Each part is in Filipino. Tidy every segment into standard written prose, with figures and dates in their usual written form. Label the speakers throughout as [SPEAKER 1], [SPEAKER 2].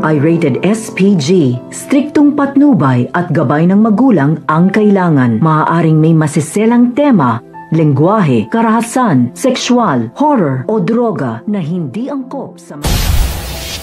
[SPEAKER 1] ay rated SPG. Striktong patnubay at gabay ng magulang ang kailangan. Maaaring may masiselang tema, lengguwahe, karahasan, sexual, horror o droga na hindi angkop sa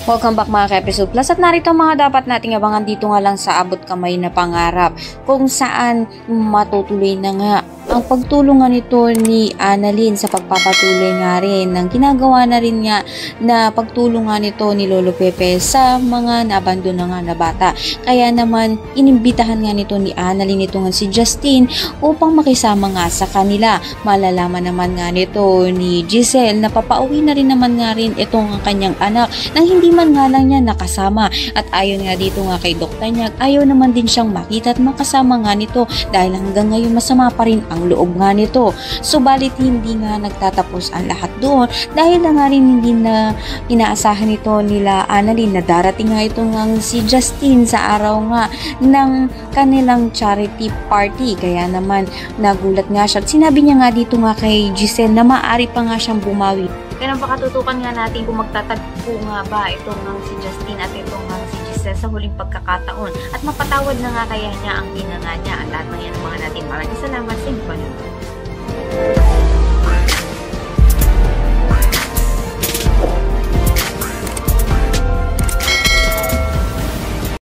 [SPEAKER 2] Welcome back mga ka-Episode Plus at narito mga dapat nating abangan dito nga lang sa abot kamay na pangarap kung saan matutuloy na nga ang pagtulungan nito ni Annalyn sa pagpapatuloy nga rin ng ginagawa na rin nga na pagtulungan nito ni Lolo Pepe sa mga nabandon na nga na bata. Kaya naman inimbitahan nga nito ni Annalyn ito nga si Justine upang makisama nga sa kanila. Malalaman naman nga nito ni Giselle na papauwi na rin naman nga rin itong kanyang anak nang hindi man nga lang niya nakasama. At ayon nga dito nga kay Dr. Nyag, ayaw naman din siyang makita at makasama nga nito dahil hanggang ngayon masama pa rin ang loob nga nito. Subalit hindi nga nagtatapos ang lahat doon dahil na nga rin hindi na inaasahan nito nila Annalyn na darating nga itong si Justine sa araw nga ng kanilang charity party. Kaya naman nagulat nga siya at sinabi niya nga dito nga kay Giselle na maaari pa nga siyang bumawi. Kaya napakatutukan nga natin kung magtatagpo nga ba itong si Justine at itong si Giselle sa huling pagkakataon at mapatawad na nga kaya niya ang ginanga niya at lahat ng yan mga natin. Maraming salamat sa inyo.